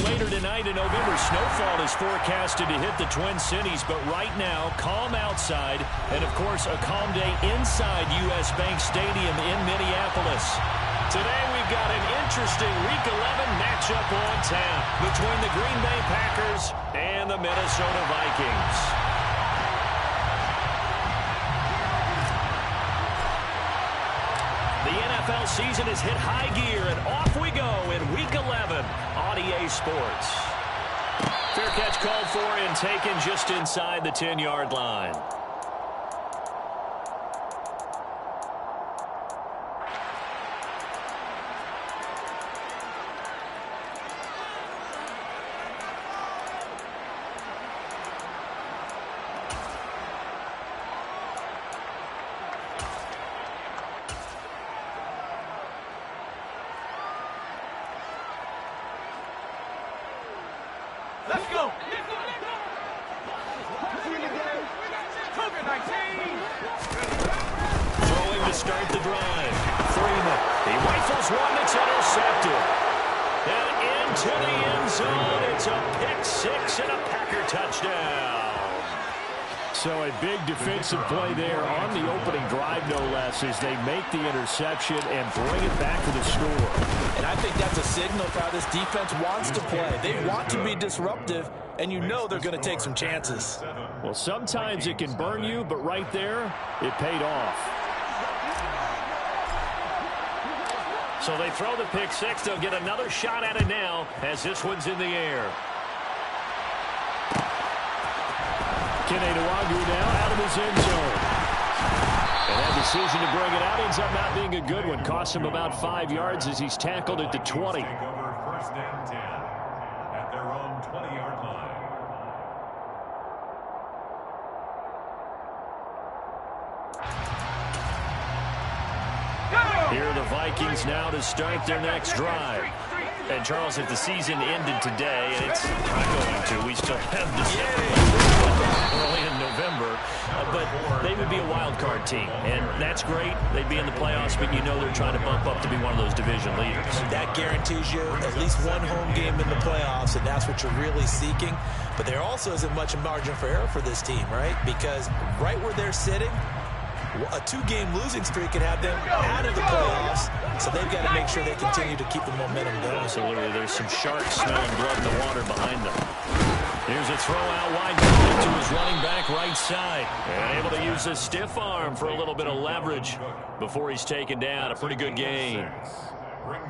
later tonight in November, snowfall is forecasted to hit the Twin Cities, but right now, calm outside, and of course, a calm day inside U.S. Bank Stadium in Minneapolis. Today, we've got an interesting Week 11 matchup on tap between the Green Bay Packers and the Minnesota Vikings. The NFL season has hit high gear, and off we go in Week 11 on EA Sports. Fair catch called for and taken just inside the 10-yard line. Let's go. Throwing to start the drive. Freeman. He rifles one that's intercepted. And into the end zone. It's a pick six and a Packer touchdown. So a big defensive play there on the opening drive, no less, as they make the interception and bring it back to the score. And I think that's a signal for how this defense wants to play. They want to be disruptive, and you know they're going to take some chances. Well, sometimes it can burn you, but right there, it paid off. So they throw the pick six. They'll get another shot at it now as this one's in the air. Keneduagu now out of his end zone. And that decision to bring it out ends up not being a good one. Costs him about 5 yards as he's tackled at the 20. First and 10 at their own 20-yard line. Here are the Vikings now to start their next drive. And, Charles, if the season ended today, and it's not going to, we still have December early in November, but they would be a wild card team, and that's great. They'd be in the playoffs, but you know they're trying to bump up to be one of those division leaders. That guarantees you at least one home game in the playoffs, and that's what you're really seeking. But there also isn't much margin for error for this team, right? Because right where they're sitting, a two-game losing streak could have them out of the playoffs, so they've got to make sure they continue to keep the momentum going. Absolutely. There's some sharks smelling blood in the water behind them. Here's a throw out wide to his running back right side. And able to use his stiff arm for a little bit of leverage before he's taken down. A pretty good game.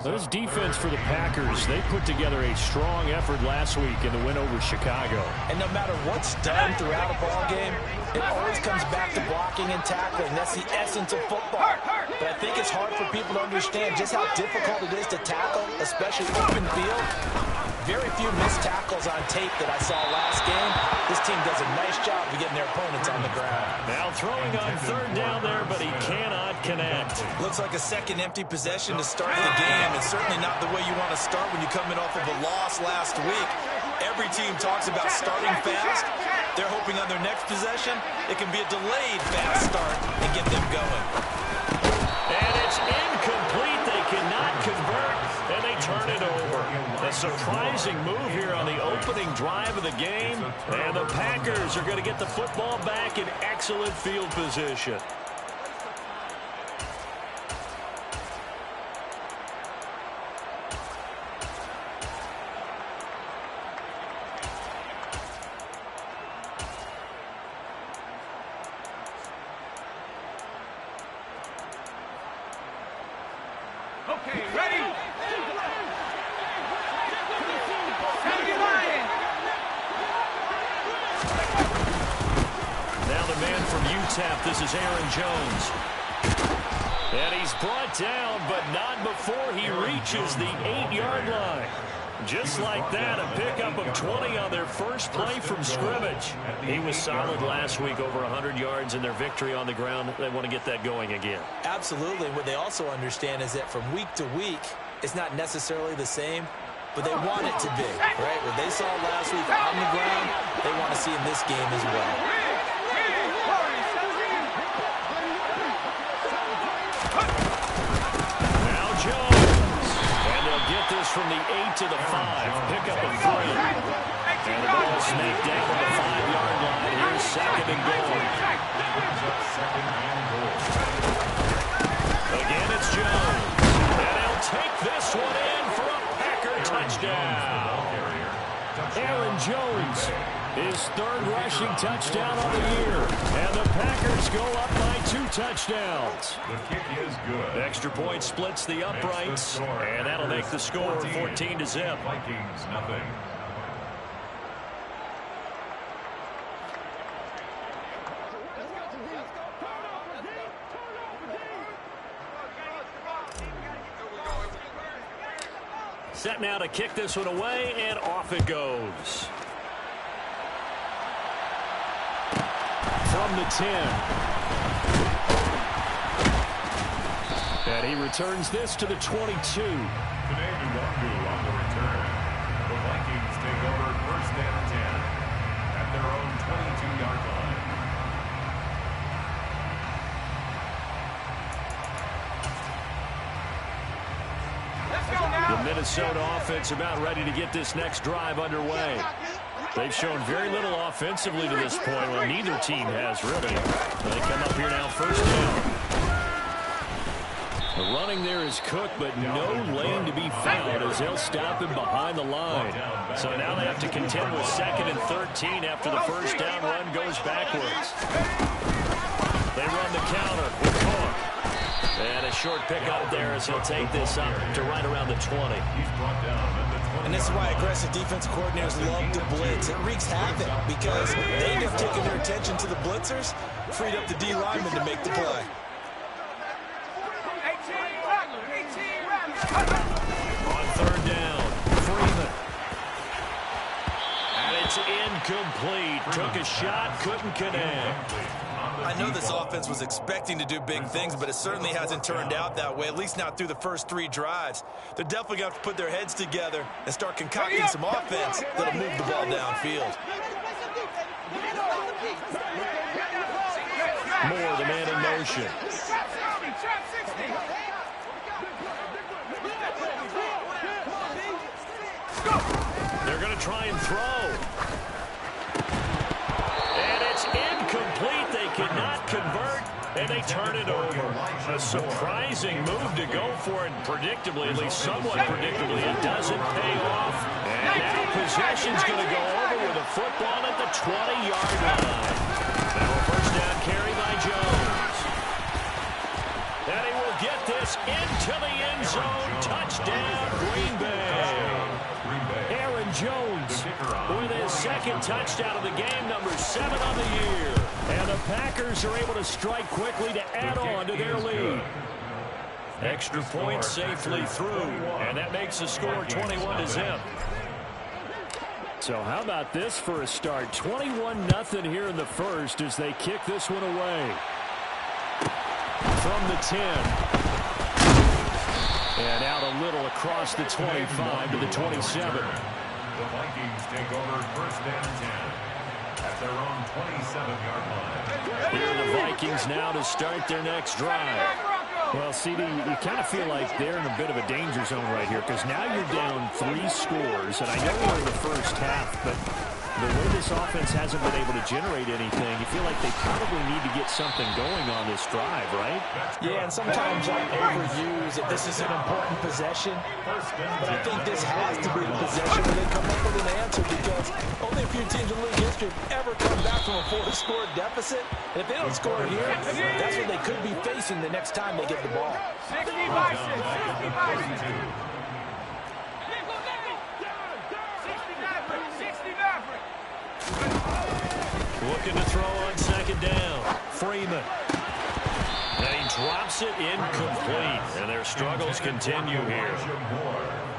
This defense for the Packers, they put together a strong effort last week in the win over Chicago. And no matter what's done throughout a ball game, it always comes back to blocking and tackling. That's the essence of football. But I think it's hard for people to understand just how difficult it is to tackle, especially open field. Very few missed tackles on tape that I saw last game. This team does a nice job of getting their opponents on the ground. Now throwing on third down there, but he cannot connect. Looks like a second empty possession to start the game, and certainly not the way you want to start when you're coming off of a loss last week. Every team talks about starting fast. They're hoping on their next possession, it can be a delayed fast start and get them going. And it's incomplete. They cannot convert, and they turn it over. A surprising move here on the opening drive of the game, and the Packers are going to get the football back in excellent field position. Okay, ready? Now the man from UTEP, this is Aaron Jones. And he's brought down, but not before he reaches the 8-yard line. Just like that, a pickup of 20 on their first play from scrimmage. He was solid last week, over 100 yards in their victory on the ground. They want to get that going again. Absolutely. What they also understand is that from week to week, it's not necessarily the same, but they want it to be, right? What they saw last week on the ground, they want to see in this game as well. from the 8 to the 5. Pick up a 3. And the ball snaked down on the 5-yard line. Here's second and goal. Again, it's Jones. And he'll take this one in for a Packer touchdown. Aaron Jones, his third rushing touchdown of the year. And the Packers go up by 2 touchdowns. The kick is good. Extra point splits the uprights, and that'll make the score 14-0. Vikings, nothing. Set now to kick this one away, and off it goes. From the 10. And he returns this to the 22. Today, Nwangu on the return. The Vikings take over first and 10 at their own 22-yard line. The Minnesota offense about ready to get this next drive underway. They've shown very little offensively to this point. Well, neither team has really. They come up here now first down. The running there is Cook, but no lane to be found as they'll stop him behind the line. So now they have to contend with 2nd and 13 after the first down run goes backwards. They run the counter with Cook. And a short pickup there as he'll take this up to right around the 20. He's brought down at the 20. And this is why aggressive defensive coordinators love to blitz. It wreaks havoc because they end up taking their attention to the blitzers, freed up the D lineman to make the play. On third down, Freeman. And it's incomplete. Took a shot, couldn't connect. I know this offense was expecting to do big things, but it certainly hasn't turned out that way, at least not through the first 3 drives. They're definitely going to have to put their heads together and start concocting some offense that'll move the ball downfield. Moore, the man in motion. They're going to try and throw. And it's incomplete. They cannot convert, and they turn it over. A surprising move to go for it, predictably, at least somewhat predictably. It doesn't pay off. And now possession's going to go over with a football at the 20-yard line. Now a first down carry by Jones. And he will get this into the end zone. Touchdown, Green Bay. Aaron Jones with his 2nd touchdown of the game, number 7 on the year. And the Packers are able to strike quickly to add on to their lead. Extra point safely through, and that makes the score 21-0. So how about this for a start? 21-0 here in the first as they kick this one away. From the 10. And out a little across the 25 to the 27. The Vikings take over first and 10 at their own 27-yard line. Here are the Vikings now to start their next drive. Well, CD, you kind of feel like they're in a bit of a danger zone right here because now you're down 3 scores, and I know we're in the first half, but the way this offense hasn't been able to generate anything, you feel like they probably need to get something going on this drive, right? Yeah, and sometimes I overuse that this is an important possession, but I think this has to be the possession where they come up with an answer because only a few teams in league history have ever come back from a 4-score deficit. And if they don't score here, that's what they could be facing the next time they get the ball. 60 Bison, 60 Bison. Looking to throw on second down. Freeman. And he drops it incomplete. And their struggles continue here.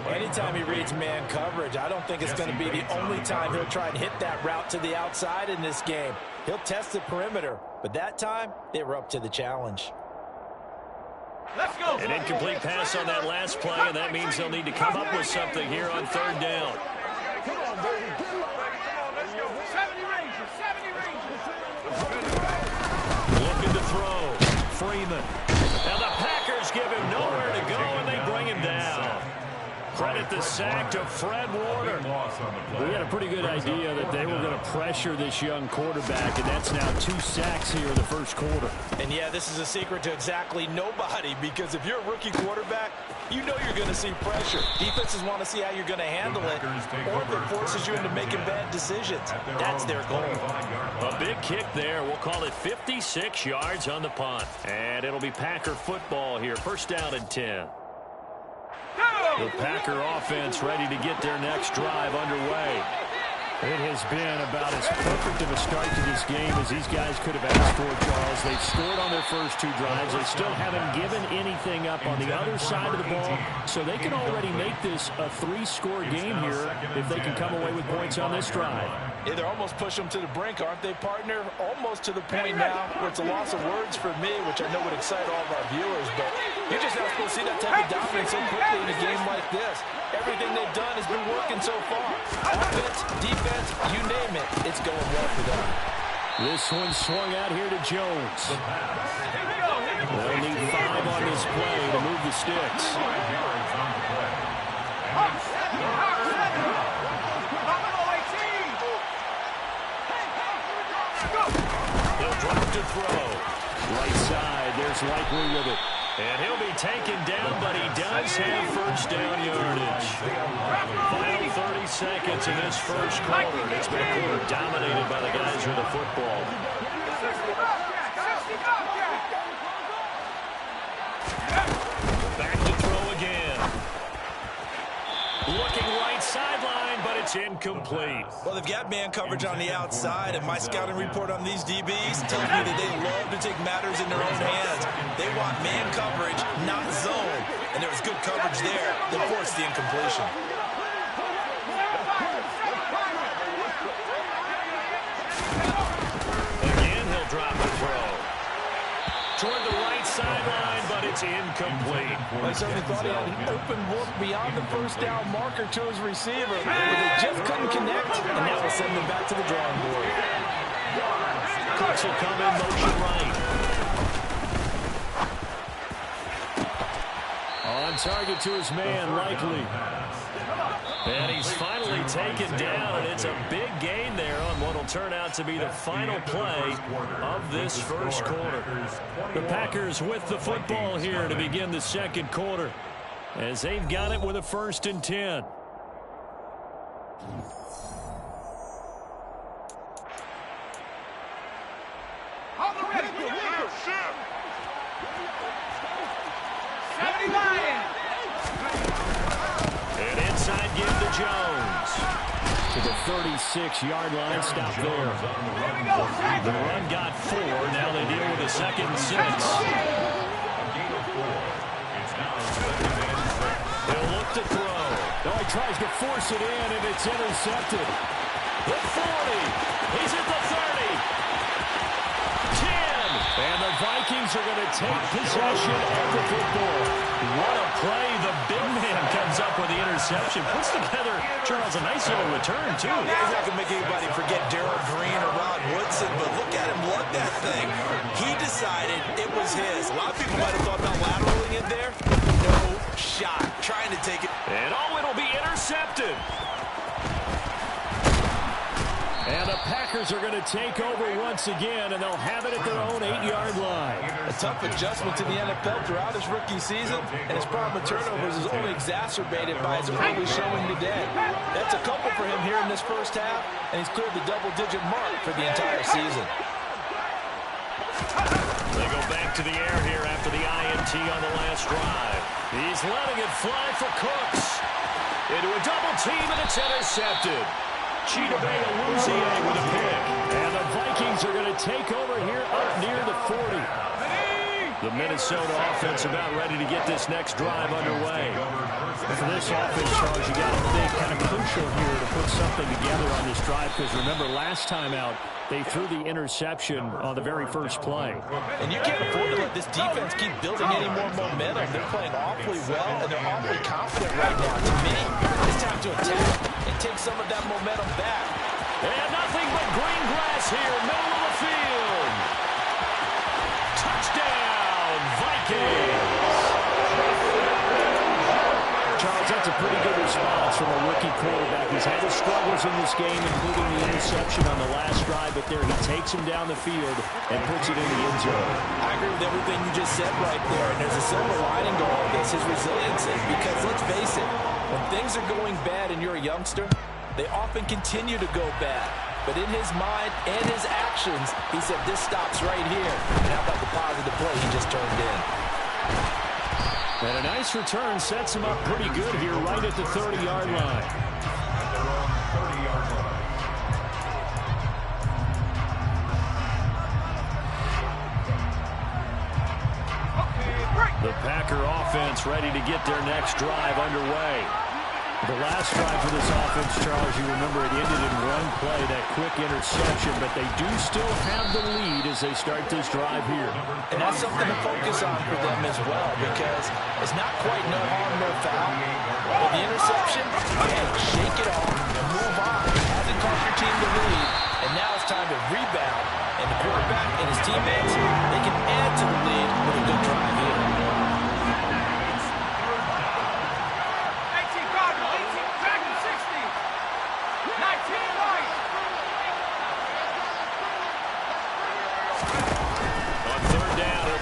Anytime he reads man coverage, I don't think it's going to be the only time he'll try and hit that route to the outside in this game. He'll test the perimeter, but that time, they were up to the challenge. Let's go. An incomplete pass on that last play, and that means they'll need to come up with something here on third down. Come on, baby. Come on, let's go. 70 Rangers, 70 Rangers. Looking to throw. Freeman. Now the Packers give him nowhere to go, and they bring him down. Credit the sack to Fred Warner. We had a pretty good idea that they were going to pressure this young quarterback, and that's now 2 sacks here in the first quarter. And yeah, this is a secret to exactly nobody, because if you're a rookie quarterback, you know you're going to see pressure. Defenses want to see how you're going to handle it, or if it forces you into making bad decisions. That's their goal. A big kick there. We'll call it 56 yards on the punt. And it'll be Packer football here. First down and 10. The Packer offense ready to get their next drive underway. It has been about as perfect of a start to this game as these guys could have asked for, Charles. They've scored on their first 2 drives. They still haven't given anything up on the other side of the ball, so they can already make this a 3-score game here if they can come away with points on this drive. Yeah, they're almost pushing them to the brink, aren't they, partner? Almost to the point now where it's a loss of words for me, which I know would excite all of our viewers, but you're just not supposed to see that type of dominance so quickly in a game like this. Everything they've done has been working so far. Offense, defense, you name it, it's going well for them. This one swung out here to Jones. They'll need 5 on this play to move the sticks. He'll drop to throw. Right side, there's Likely with it. And he'll be taken down, but he does have first down yardage. Final 30 seconds in this first quarter. It's been a quarter dominated by the guys with the football. Back to throw again. Looking right sideline, but it's incomplete. Well, they've got man coverage on the outside, and my scouting report on these DBs tells me that they love to take matters in their own hands. They want man coverage, not zone. And there was good coverage there that forced the incompletion. Again, he'll drop the throw. Toward the right sideline, but it's incomplete. I certainly thought he had an open look beyond the first down marker to his receiver, but they just couldn't connect, and that will send them back to the drawing board. Cooks will come in motion right. On target to his man, Likely. And he's finally taken down, and it's a big gain there on what will turn out to be the final play of this first quarter. The Packers with the football here to begin the second quarter, as they've got it with a 1st and 10. And inside give to Jones. To the 36-yard line, stop there. The run got 4. Now they deal with a 2nd and 6. He'll look to throw. Oh, he tries to force it in, and it's intercepted. The 40. He's at the 30. 10. And the Vikings are going to take possession of the football. What a play. The big man comes up with the interception. Puts together, Charles, a nice little return, too. Yeah, he's not going to make anybody forget Darrell Green or Rod Woodson, but look at him lug that thing. He decided it was his. A lot of people might have thought about lateraling it there. No shot. Trying to take it. And it'll be intercepted. And the Packers are going to take over once again, and they'll have it at their own 8-yard line. A tough adjustment to the NFL throughout his rookie season, and his problem with turnovers is only exacerbated by his early showing today. That's a couple for him here in this first half, and he's cleared the double-digit mark for the entire season. They go back to the air here after the INT on the last drive. He's letting it fly for Cooks. Into a double team, and it's intercepted. Chidobe Awuzie with a pick. And the Vikings are going to take over here up near the 40. The Minnesota offense about ready to get this next drive underway. For this offense, Charles, you got to think kind of crucial here to put something together on this drive, because remember, last time out, they threw the interception on the very first play. And you can't afford to let this defense keep building any more momentum. They're playing awfully well, and they're awfully confident right now. To me, it's time to attack and take some of that momentum back. And nothing but green grass here, middle of the field. Touchdown, Vikings. Charles, that's a pretty good from a rookie quarterback. He's had his struggles in this game, including the interception on the last drive, but there he takes him down the field and puts it in the end zone. I agree with everything you just said right there, and there's a silver lining to all this, his resiliency, because let's face it, when things are going bad and you're a youngster, they often continue to go bad. But in his mind and his actions, he said, this stops right here. And how about the positive play he just turned in? And a nice return sets him up pretty good here right at the 30-yard line. The Packer offense ready to get their next drive underway. The last drive for this offense, Charles, you remember it ended in one play, that quick interception, but they do still have the lead as they start this drive here. And that's something to focus on for them as well, because it's not quite no harm, no foul. But the interception, hey, shake it off and move on. It hasn't cost your team the lead, and now it's time to rebound. And the quarterback and his teammates, they can add to the lead with a good drive here.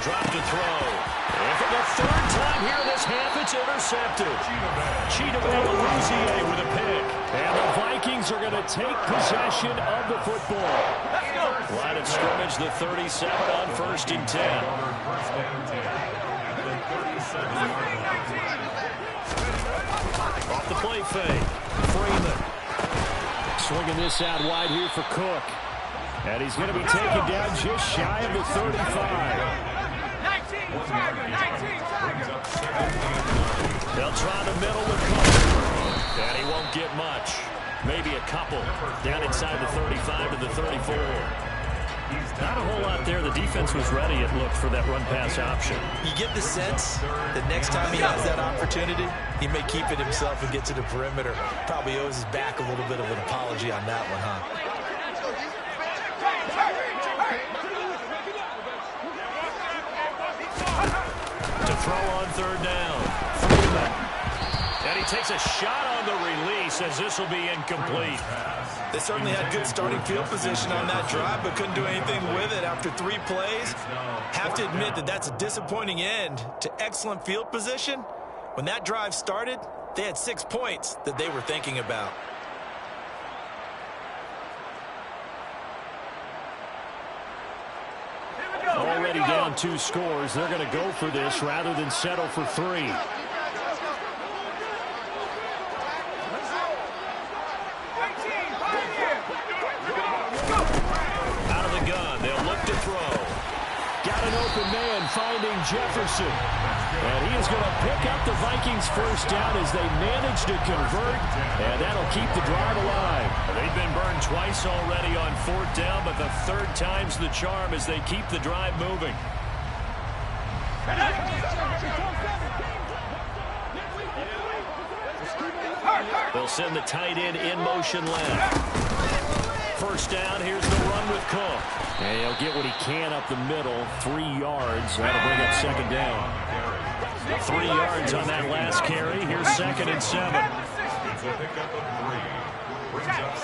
Drop to throw. And for the third time here this half, it's intercepted. Chidobe with a pick. And the Vikings are going to take possession of the football. Line of scrimmage, the 37 on 1st and 10. Off the play fake. Freeman. Swinging this out wide here for Cook. And he's going to be taken down just shy of the 35. They'll try the middle with Cook. And he won't get much. Maybe a couple. Down inside the 35 to the 34. Not a whole lot there. The defense was ready, it looked, for that run-pass option. You get the sense that next time he has that opportunity, he may keep it himself and get to the perimeter. Probably owes his back a little bit of an apology on that one, huh? To throw on 3rd down. Freeman. And he takes a shot on the release as this will be incomplete. They certainly had good starting field position on that drive, but couldn't do anything with it after 3 plays. Have to admit that that's a disappointing end to excellent field position. When that drive started, they had 6 points that they were thinking about. Already down 2 scores. They're going to go for this rather than settle for 3. Out of the gun, they'll look to throw. Got an open man finding Jefferson. And he is going to pick up the Vikings' first down as they manage to convert. And that'll keep the drive alive. They've been burned twice already on 4th down, but the 3rd time's the charm as they keep the drive moving. They'll send the tight end in motion left. 1st down, here's the run with Cook. And he'll get what he can up the middle. 3 yards. That'll bring up 2nd down. 3 yards on that last carry. Here's 2nd and 7.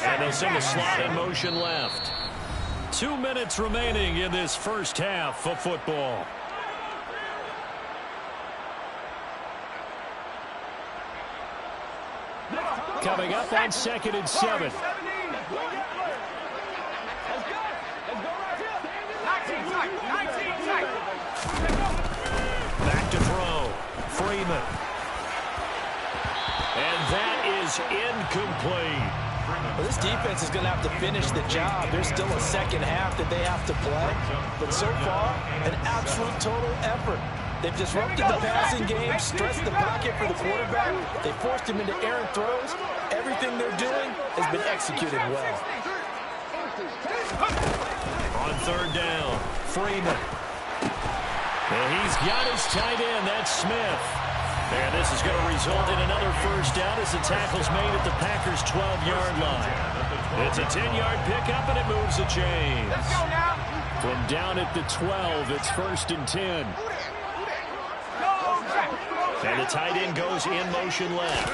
And they'll send the slot in motion left. 2 minutes remaining in this first half of football. Coming up on 2nd and 7. Back to throw. Freeman. And that is incomplete. Well, this defense is going to have to finish the job. There's still a second half that they have to play. But so far, an absolute total effort. They've disrupted the passing game, stressed the pocket for the quarterback. They forced him into errant throws. Everything they're doing has been executed well. On 3rd down, Freeman. And he's got his tight end. That's Smith. And this is going to result in another first down as the tackle's made at the Packers' 12-yard line. It's a 10-yard pickup, and it moves the chains. Let's go now. From down at the 12, it's 1st and 10. And the tight end goes in motion left.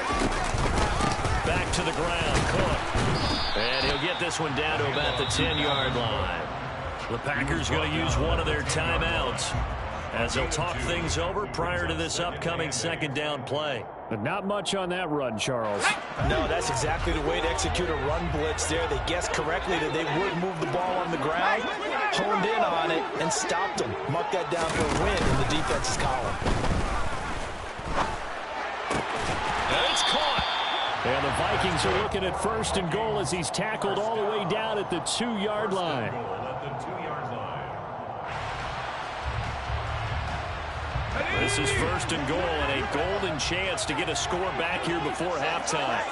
to the ground. Cook. And he'll get this one down to about the 10-yard line. The Packers going to use one of their timeouts as they'll talk things over prior to this upcoming second down play. But not much on that run, Charles. No, that's exactly the way to execute a run blitz there. They guessed correctly that they would move the ball on the ground, honed in on it, and stopped them. Mark that down for a win in the defense's column. And it's caught. And the Vikings are looking at 1st and goal as he's tackled all the way down at the 2-yard line. This is 1st and goal and a golden chance to get a score back here before halftime.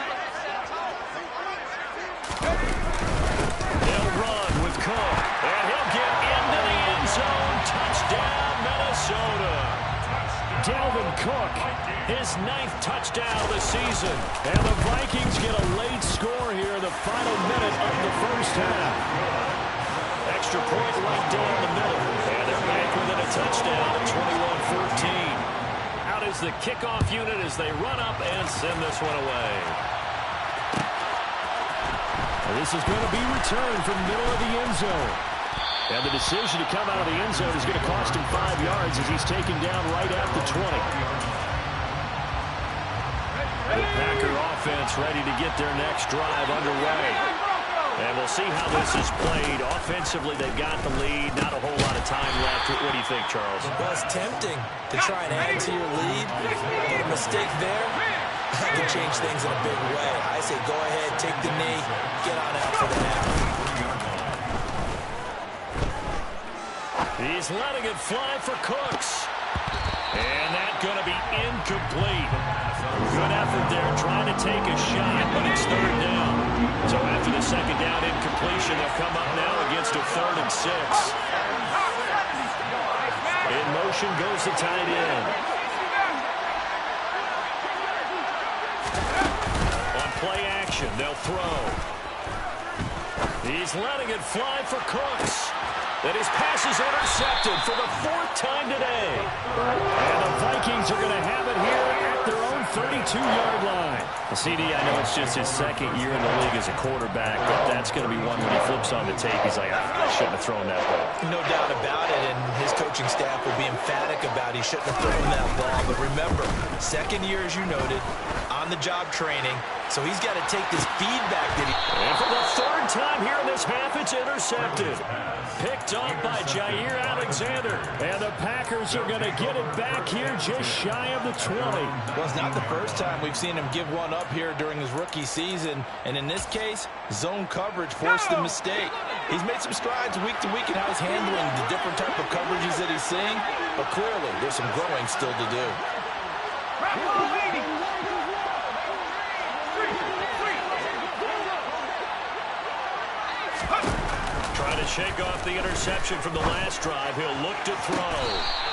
They'll run with Cook, and he'll get into the end zone. Touchdown, Minnesota. Dalvin Cook, His 9th touchdown of the season. and the Vikings get a late score here in the final minute of the first half. Extra point right down the middle. And they're back within a touchdown at 21-14. Out is the kickoff unit as they run up and send this one away. And this is going to be returned from the middle of the end zone. And the decision to come out of the end zone is going to cost him 5 yards as he's taken down right at the 20. The Packer offense ready to get their next drive underway. And we'll see how this is played. Offensively, they've got the lead. Not a whole lot of time left. What do you think, Charles? Well, it's tempting to try and add to your lead, but a mistake there can change things in a big way. I say go ahead, take the knee, get on out for the half. He's letting it fly for Cooks. And that's going to be incomplete. Good effort there trying to take a shot, but it's 3rd down. So after the second down incompletion, they'll come up now against a 3rd and 6. In motion goes the tight end. On play action, they'll throw. He's letting it fly for Cooks. And his pass is intercepted for the 4th time today. And the Vikings are going to have it here at their own 32-yard line. Well, CD, I know it's just his 2nd year in the league as a quarterback, but that's going to be one when he flips on the tape. He's like, I shouldn't have thrown that ball. No doubt about it, and his coaching staff will be emphatic about he shouldn't have thrown that ball. But remember, 2nd year, as you noted, on-the-job training, so he's got to take this feedback that he... And for the 3rd time here in this half, it's intercepted. Picked up by Jair Alexander. And the Packers are going to get it back here just shy of the 20. Well, it's not the first time we've seen him give one up here during his rookie season, and in this case, zone coverage forced the mistake. He's made some strides week to week in how he's handling the different type of coverages that he's seeing, but clearly there's some growing still to do. Trying to shake off the interception from the last drive. He'll look to throw.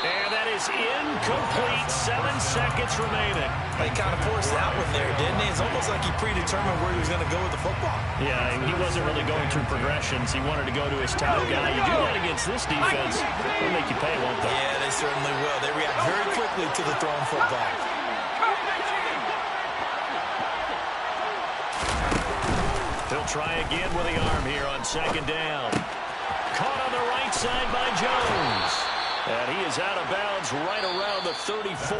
And that is incomplete. 7 seconds remaining. He kind of forced that one there, didn't he? It's almost like he predetermined where he was going to go with the football. Yeah, and he wasn't really going through progressions. He wanted to go to his top guy. You do that against this defense, they'll make you pay, won't they? Yeah, they certainly will. They react very quickly to the thrown football. He'll try again with the arm here on 2nd down. Caught on the right side by Jones. And he is out of bounds right around the 34.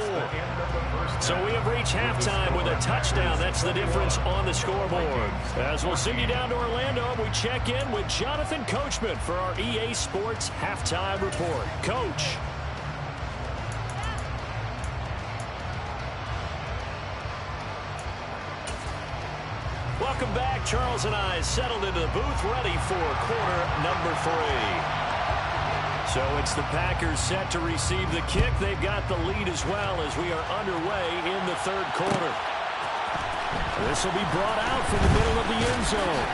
So we have reached halftime with a touchdown. That's the difference on the scoreboard. As we'll send you down to Orlando, we check in with Jonathan Coachman for our EA Sports Halftime Report. Coach. Welcome back. Charles and I settled into the booth ready for quarter number 3. So it's the Packers set to receive the kick. They've got the lead as well as we are underway in the 3rd quarter. This will be brought out from the middle of the end zone.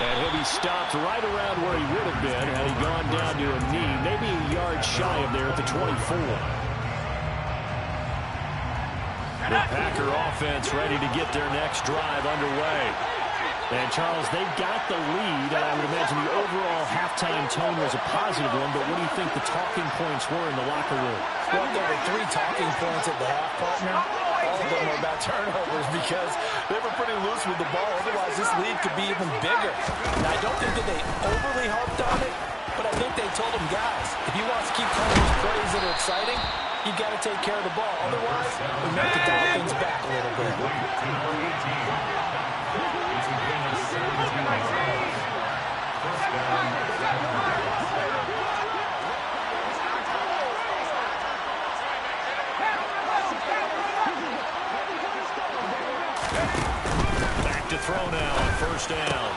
And he'll be stopped right around where he would have been had he gone down to a knee, maybe a yard shy of there at the 24. The Packer offense ready to get their next drive underway. And, Charles, they've got the lead, and I would imagine the overall halftime tone was a positive one, but what do you think the talking points were in the locker room? Well, there were 3 talking points at the half, partner. All of them are about turnovers because they were pretty loose with the ball. Otherwise, this lead could be even bigger. Now, I don't think that they overly harped on it, but I think they told them, guys, if you want to keep calling these plays that are exciting, you got to take care of the ball. Otherwise, we may have to dial things back a little bit. Back to throw now on first down.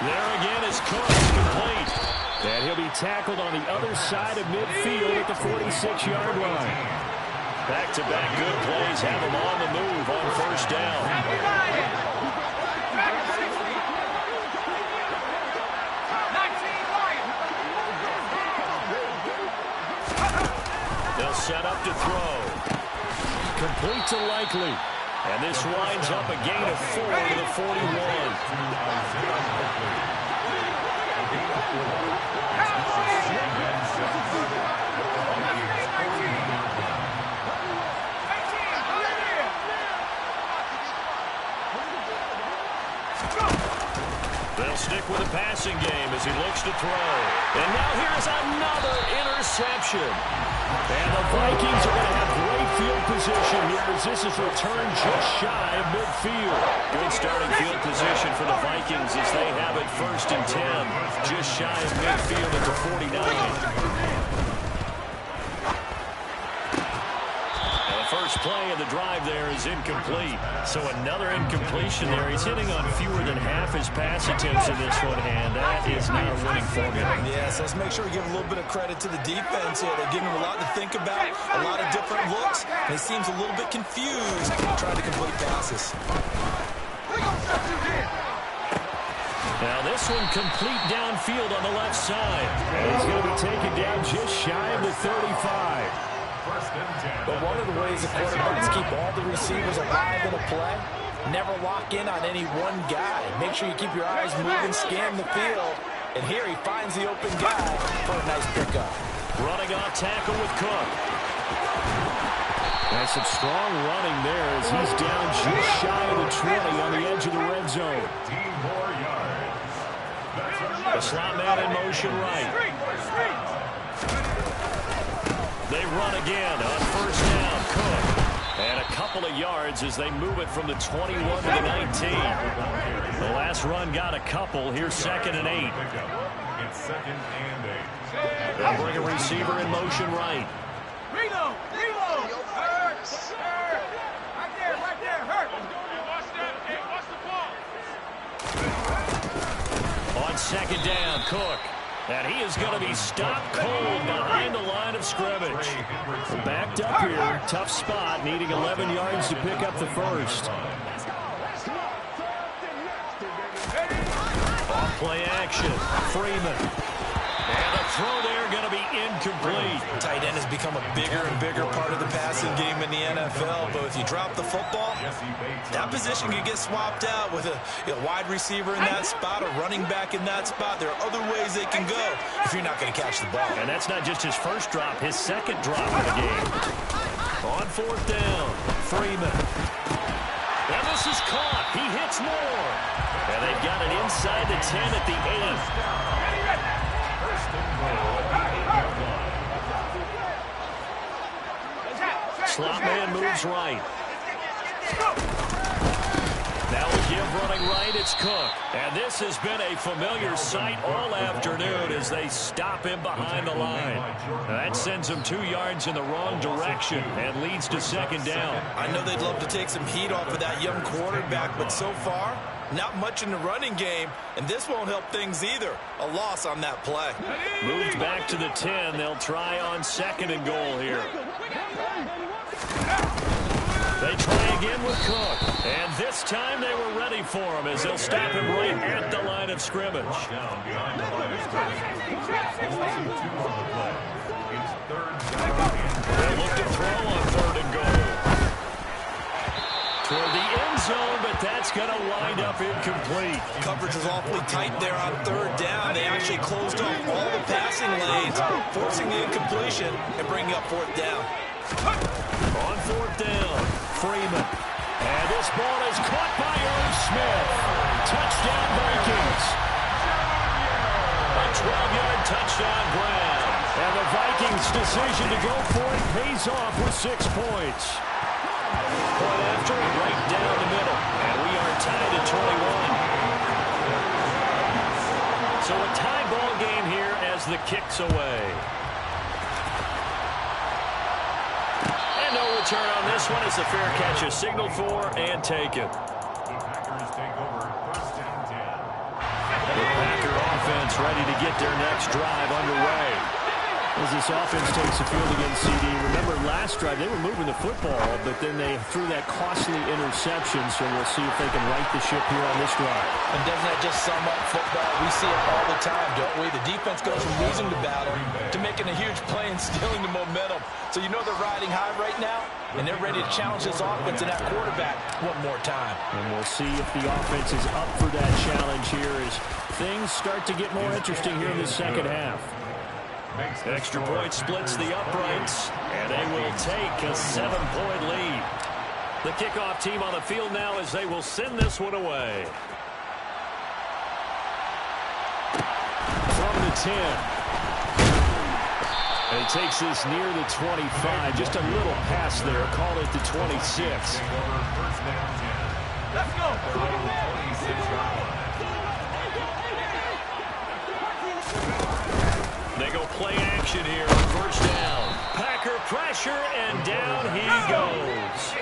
There again is Cook, complete. And he'll be tackled on the other side of midfield at the 46-yard line. Back-to-back good plays have him on the move on first down. They'll set up to throw. Complete to Likely. And this winds up a gain of 4 to the 41. They'll stick with the passing game as he looks to throw. And now here's another interception. And the Vikings are going to have great field position here as this is returned just shy of midfield. Good starting field position for the Vikings as they have it 1st and 10, just shy of midfield at the 49. First play of the drive there is incomplete. So another incompletion there. He's hitting on fewer than half his pass attempts in this one, and that is not a winning formula. Yeah, so let's make sure we give a little bit of credit to the defense here. They're giving him a lot to think about, a lot of different looks, and he seems a little bit confused trying to complete passes. Now this one complete downfield on the left side. And he's going to be taken down just shy of the 35. But one of the ways the quarterbacks keep all the receivers alive in a play, never lock in on any one guy. Make sure you keep your eyes moving, scan the field. And here he finds the open guy for a nice pickup. Running off tackle with Cook. And some strong running there as he's down just shy of the 20 on the edge of the red zone. The slot man in motion right. They run again on first down. Cook. And a couple of yards as they move it from the 21 to the 19. The last run got a couple. Here's 2nd and 8. It's 2nd and 8. They'll bring a receiver in motion right. Reload! Reload! Hurt! Hurt! Right there! Hurt! Watch that! Hey, watch the ball! On 2nd down, Cook. And he is going to be stopped cold behind the line of scrimmage. Backed up here. Tough spot. Needing 11 yards to pick up the first. Off play action. Freeman. And the throw there going to be incomplete. Tight end has become a bigger and bigger part of the passing game in the NFL. But if you drop the football, that position can get swapped out with a wide receiver in that spot, a running back in that spot. There are other ways they can go if you're not going to catch the ball. And that's not just his first drop, his second drop of the game. On 4th down, Freeman. And this is caught. He hits more. And they've got it inside the 10 at the 8. Slot man moves right. Now we give running right, it's Cook. And this has been a familiar sight all afternoon as they stop him behind the line. That sends him 2 yards in the wrong direction and leads to 2nd down. I know they'd love to take some heat off of that young quarterback, but so far, not much in the running game, and this won't help things either. A loss on that play. Moved back to the 10. They'll try on 2nd and goal here. They try again with Cook. And this time they were ready for him as they'll stop him right at the line of scrimmage. Down behind the line of scrimmage. Only 2 on the play. It's 3rd down. They look to throw on 3rd and goal. Toward the end zone, but that's going to wind up incomplete. Coverage was awfully tight there on 3rd down. They actually closed off all the passing lanes, forcing the incompletion and bringing up 4th down. On 4th down, Freeman. And this ball is caught by Irv Smith. Touchdown, Vikings. A 12-yard touchdown grab. And the Vikings' decision to go for it pays off with 6 points. Point after, right down the middle. And we are tied at 21. So a tie ball game here as the kick's away. And no return on this one as the fair catch is signaled for and taken. The Packers take over first and 10. The Packer offense ready to get their next drive underway. As this offense takes the field against CD. Remember, last drive, they were moving the football, but then they threw that costly interception, so we'll see if they can right the ship here on this drive. And doesn't that just sum up football? We see it all the time, don't we? The defense goes from losing the battle to making a huge play and stealing the momentum. So you know they're riding high right now, and they're ready to challenge this offense and that quarterback one more time. And we'll see if the offense is up for that challenge here as things start to get more interesting here in the second half. Extra point splits the uprights, and they will take a 7-point lead. The kickoff team on the field now as they will send this one away. From the 10. And he takes this near the 25. Just a little pass there. Call it the 26. Let's go. They go play action here on first down. Packer pressure, and down he goes.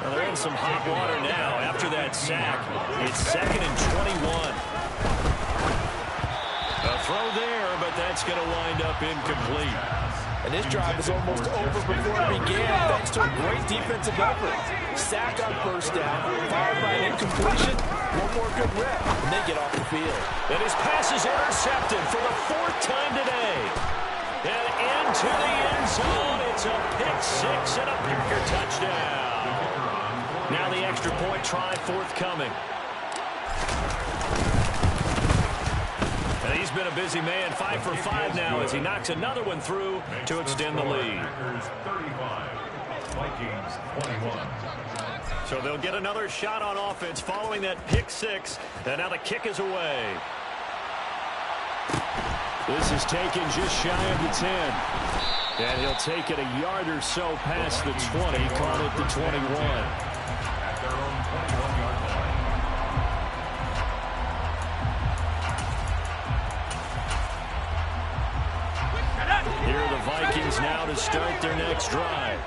Well, they're in some hot water now after that sack. It's 2nd and 21. A throw there, but that's going to wind up incomplete. And this drive is almost over before it began thanks to a great defensive effort. Sack on first down, followed by an incompletion. One more good rep, and they get off the field. And his pass is intercepted for the 4th time today. And into the end zone. It's a pick-6 and a Packer touchdown. Now the extra point try forthcoming. And he's been a busy man, 5 for 5 now as he knocks another one through to extend the lead. Packers 35, Vikings 21. So they'll get another shot on offense following that pick-6. And now the kick is away. This is taken just shy of the 10. And he'll take it a yard or so past the 20, call it the 21. At their own 21-yard line. Here are the Vikings now to start their next drive.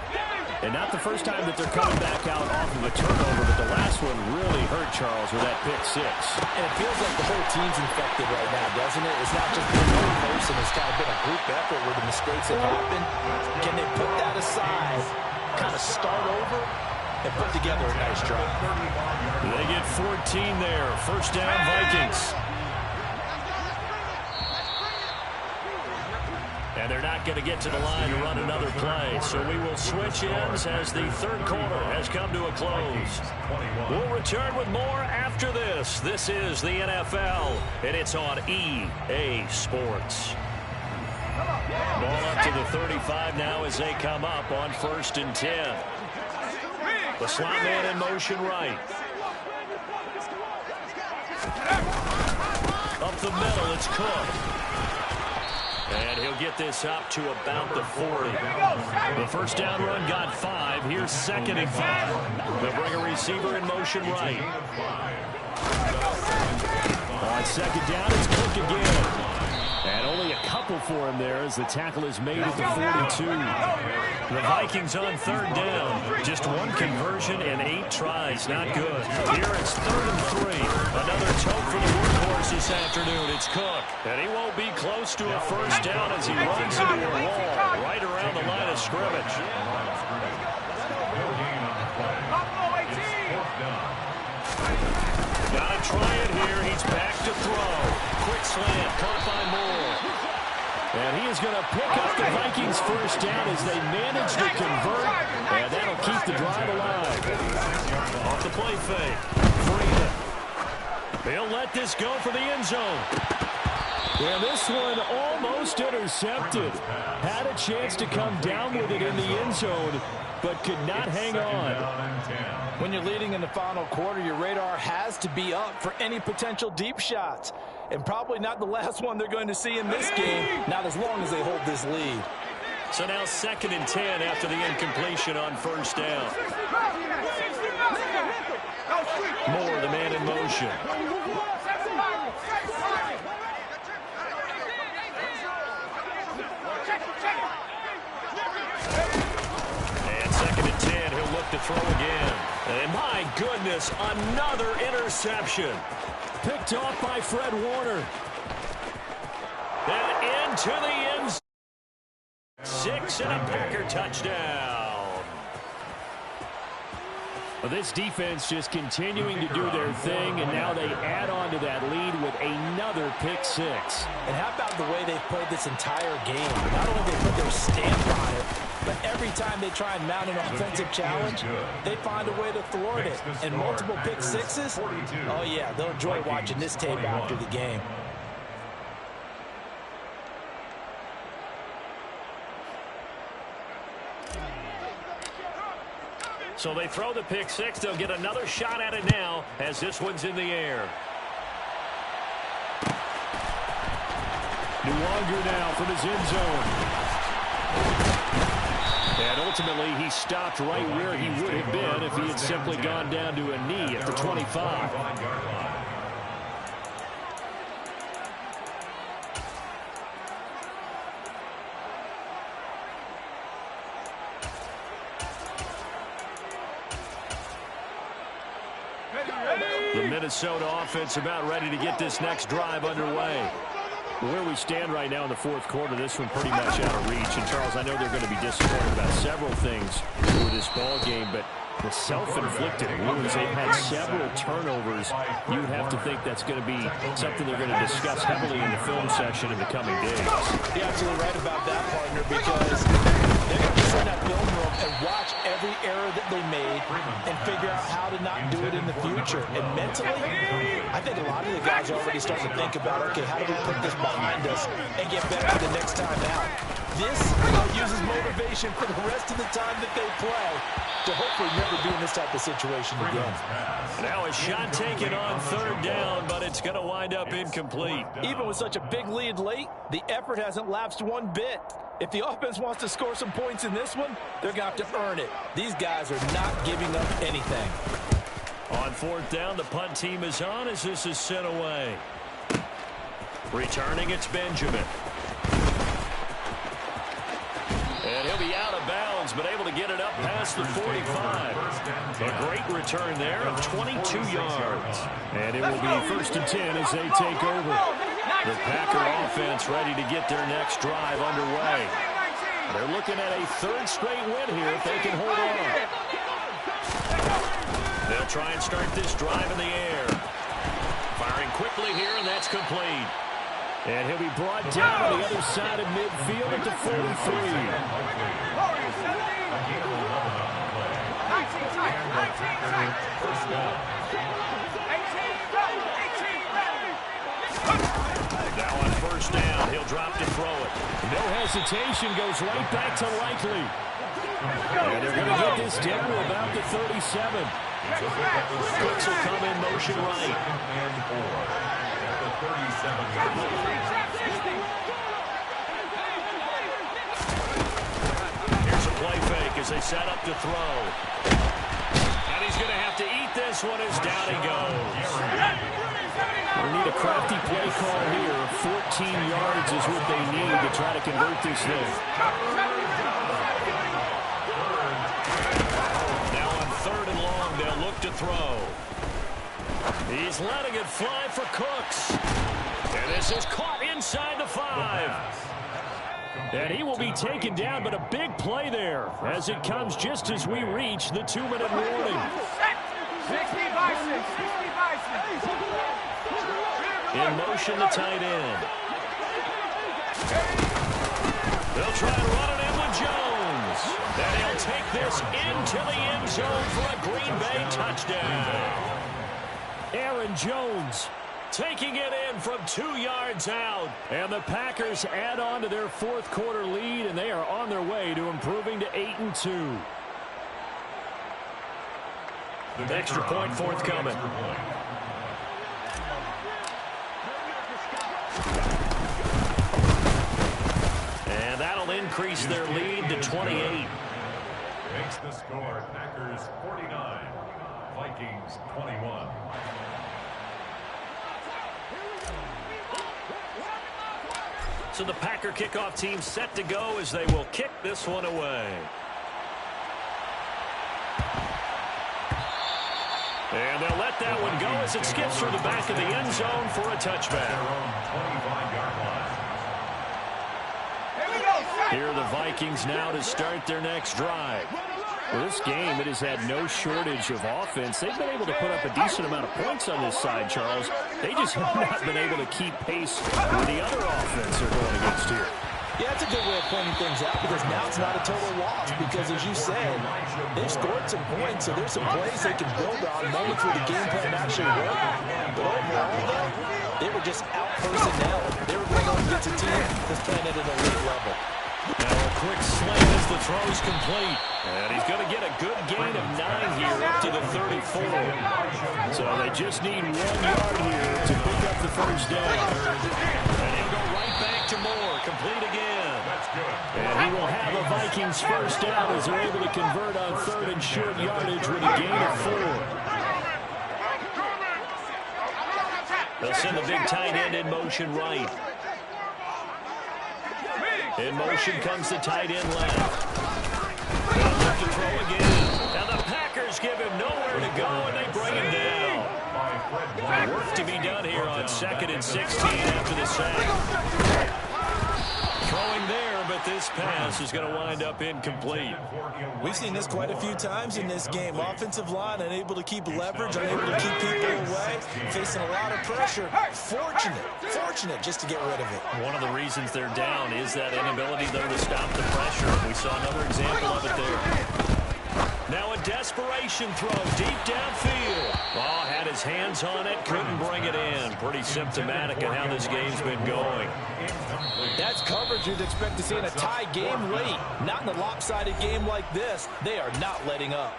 And not the first time that they're coming back out off of a turnover, but the last one really hurt Charles with that pick-6. And it feels like the whole team's infected right now, doesn't it? It's not just one person. It's kind of been a group effort where the mistakes have happened. Can they put that aside, kind of start over, and put together a nice drive? They get 14 there. First down, Vikings. And they're not going to get to the line to run another play. So we will switch ends as the third quarter has come to a close. We'll return with more after this. This is the NFL, and it's on EA Sports. Ball up to the 35 now as they come up on 1st and 10. The slot man in motion right. Up the middle, it's Cook. And he'll get this up to about the 40. The first down run got 5. Here's 2nd and 5. They'll bring a receiver in motion right. On 2nd down, it's Cook again. And only a couple for him there as the tackle is made at the 42. The Vikings on 3rd down. Just one conversion and 8 tries. Not good. Here it's 3rd and 3. Another tote for the workhorse this afternoon. It's Cook. And he won't be close to a first down as he runs into a wall right around the line of scrimmage. Gotta try it here. He's back to throw. Quick slant. Caught by Moore. And he is going to pick up the Vikings first down as they manage to convert. And that'll keep the drive alive. Off the play fake. Freeman. They'll let this go for the end zone. And this one almost intercepted. Had a chance to come down with it in the end zone. but could not hang on. When you're leading in the final quarter, your radar has to be up for any potential deep shots. And probably not the last one they're going to see in this game, not as long as they hold this lead. So now 2nd and 10 after the incompletion on first down. Moore, the man in motion. And 2nd and 10, he'll look to throw again. And my goodness, another interception. Picked off by Fred Warner. And into the end zone. 6 and a Packer touchdown. Well, this defense just continuing to do their thing, and now they add on to that lead with another pick 6. And how about the way they've played this entire game? Not only they put their stamp on it, but every time they try and mount an offensive challenge, they find a way to thwart it. And multiple pick 6s? Oh, yeah, they'll enjoy watching this tape after the game. So they throw the pick 6. They'll get another shot at it now as this one's in the air. Nuwanger now from his end zone. And ultimately, he stopped right where he would have been if he had simply gone down to a knee at the 25. The Minnesota offense about ready to get this next drive underway. Where we stand right now in the 4th quarter, this one pretty much out of reach. And, Charles, I know they're going to be disappointed about several things through this ball game, but the self-inflicted wounds, they've had several turnovers. You would have to think that's going to be something they're going to discuss heavily in the film section in the coming days. You're absolutely right about that, partner, because they're going to sit in that film room and watch every error that they made and figure out how to not do it in the future. And mentally, I think a lot of the guys are already starting to think about, okay, how do we put this behind us and get better for the next time out? This uses motivation for the rest of the time that they play to hopefully never be in this type of situation again. Now a shot taken on 3rd down, but it's going to wind up incomplete. Even with such a big lead late, the effort hasn't lapsed one bit. If the offense wants to score some points in this one, they're going to have to earn it. These guys are not giving up anything. On 4th down, the punt team is on as this is sent away. Returning, it's Benjamin. And he'll be out of bounds, but able to get it up past the 45. A great return there of 22 yards. And it will be 1st and 10 as they take over. The Packer offense ready to get their next drive underway. They're looking at a 3rd straight win here if they can hold on. They'll try and start this drive in the air. Firing quickly here, and that's complete. And he'll be brought down on the other side of midfield at the 43. Now on 1st down, he'll drop to throw it. No hesitation, goes right back to Likely. And they're going to get this down to about the 37. Cooks will come in motion right. Here's a play fake as they set up to throw. And he's going to have to eat this one as down he goes. They need a crafty play call here. 14 yards is what they need to try to convert this thing. Now on 3rd and long, they'll look to throw. He's letting it fly for Cooks. And this is caught inside the 5. And he will be taken down, but a big play there as it comes just as we reach the 2-minute warning. 60 by 6. In motion, the tight end. They'll try and run it in with Jones. And he'll take this into the end zone for a Green Bay touchdown. Aaron Jones taking it in from 2 yards out. And the Packers add on to their 4th quarter lead, and they are on their way to improving to 8-2. Extra point forthcoming. And that'll increase their lead to 28. Makes the score Packers 49, Vikings 21. So the Packer kickoff team set to go as they will kick this one away. And they'll let that one go as it skips through the back of the end zone for a touchback. Here are the Vikings now to start their next drive. Well, this game, it has had no shortage of offense. They've been able to put up a decent amount of points on this side, Charles. They just have not been able to keep pace with the other offense they're going against here. Yeah, that's a good way of pointing things out because now it's not a total loss because, as you said, they've scored some points, so there's some plays they can build on, moments where the game plan actually worked. But overall, though, they were just out-personnel. They were going up against a team that's playing at an elite level. Now a quick slant as the throw's complete. And he's going to get a good gain of 9 here up to the 34. So they just need 1 yard here to pick up the first down. And he'll go right back to Moore. Complete again. And he will have a Vikings first down as they're able to convert on 3rd and short yardage with a gain of 4. They'll send the big tight end in motion right. In motion comes the tight end left. They'll look to throw again. Now the Packers give him nowhere to go, and they bring him down. Work to be done here on 2nd and 16 after the sack. Throwing there, but this pass is going to wind up incomplete. We've seen this quite a few times in this game. Offensive line unable to keep leverage, unable to keep people away, facing a lot of pressure. Fortunate just to get rid of it. One of the reasons they're down is that inability, though, to stop the pressure. We saw another example of it there. Now a desperation throw deep downfield. Oh, had his hands on it, couldn't bring it in. Pretty symptomatic of how this game's been going. That's coverage you'd expect to see in a tie game late. Not in a lopsided game like this. They are not letting up.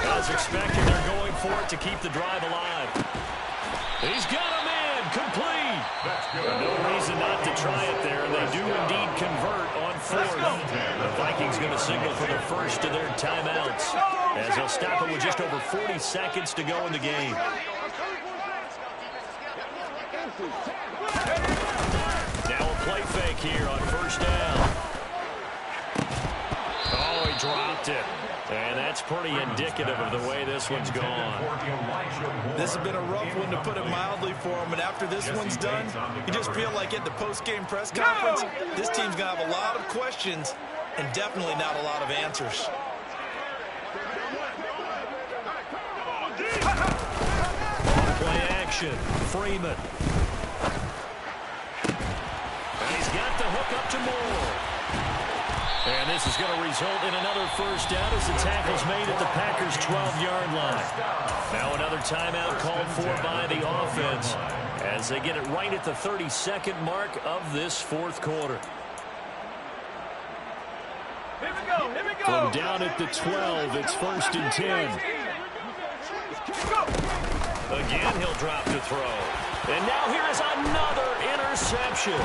As expected, they're going for it to keep the drive alive. He's got him in, complete. No reason not to try it there. They do indeed convert on 4th. The Vikings going to signal for the first of their timeouts as they'll stop it with just over 40 seconds to go in the game. Now a play fake here on 1st down. Oh, he dropped it. And that's pretty indicative of the way this one's gone. This has been a rough one, to put it mildly, for him. And after this one's done, you just feel like at the post-game press conference, this team's going to have a lot of questions and definitely not a lot of answers. Play action. Freeman. And he's got the hook up to Moore. And this is going to result in another first down as the tackle's made at the Packers' 12-yard line. Now another timeout called for by the offense as they get it right at the 32nd mark of this 4th quarter. From down at the 12, it's 1st and 10. Again, he'll drop to throw. And now here is another interception.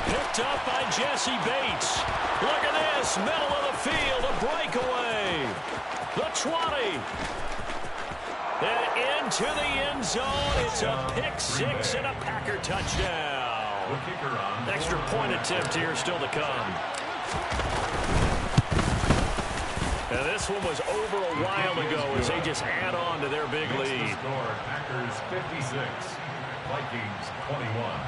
Picked up by Jesse Bates. Look at this, middle of the field, a breakaway. The 20. And into the end zone. It's a pick 6 and a Packer touchdown. Extra point attempt here still to come. Now this one was over a while ago as they just add on to their big lead. Packers 56, Vikings 21.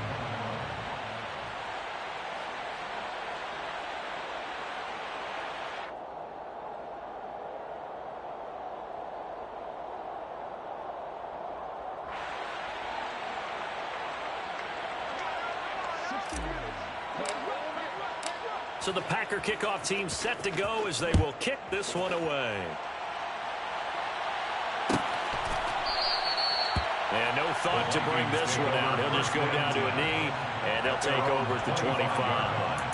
So the Packer kickoff team set to go as they will kick this one away. And no thought to bring this one out. He'll just go down to a knee, and they'll take over at the 25.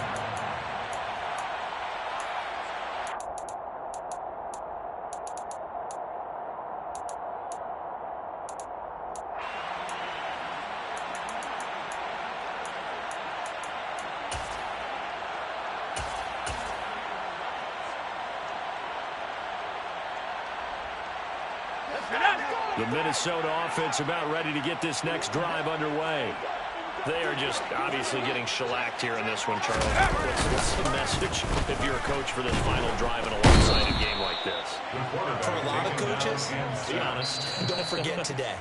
The Minnesota offense about ready to get this next drive underway. They are just obviously getting shellacked here in this one, Charles. What's the message if you're a coach for this final drive in a one-sided game like this? For a lot of coaches, be honest, don't forget today.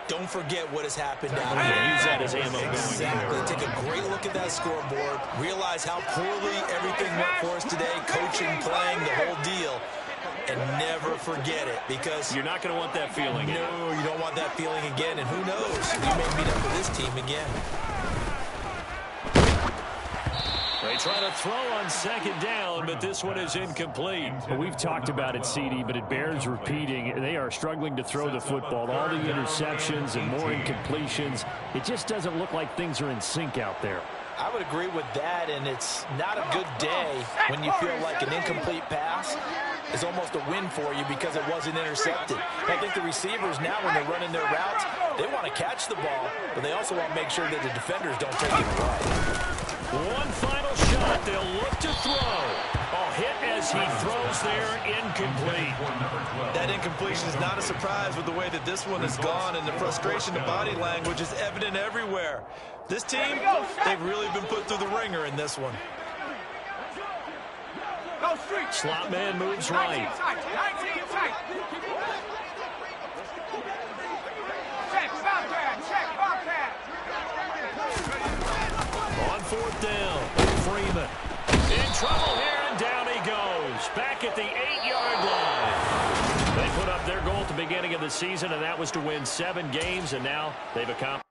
Don't forget what has happened out here. here. Use that as ammo. Exactly. Take a great look at that scoreboard. Realize how poorly everything went for us today. Coaching, playing, the whole deal. And never forget it, because you're not going to want that feeling. No, you don't want that feeling again. And who knows? You may meet up with this team again. They try to throw on second down, but this one is incomplete. Well, we've talked about it, CD, but it bears repeating. They are struggling to throw the football. All the interceptions and more incompletions. It just doesn't look like things are in sync out there. I would agree with that, and it's not a good day when you feel like an incomplete pass is almost a win for you because it wasn't intercepted. I think the receivers now, when they're running their routes, they want to catch the ball, but they also want to make sure that the defenders don't take it away. One final shot. They'll look to throw. Oh, hit as he throws there, incomplete. That incompletion is not a surprise with the way that this one has gone, and the frustration of body language is evident everywhere. This team, they've really been put through the ringer in this one. Slot man moves right. On fourth down, Freeman in trouble here, and down he goes. Back at the 8-yard line. They put up their goal at the beginning of the season, and that was to win 7 games, and now they've accomplished.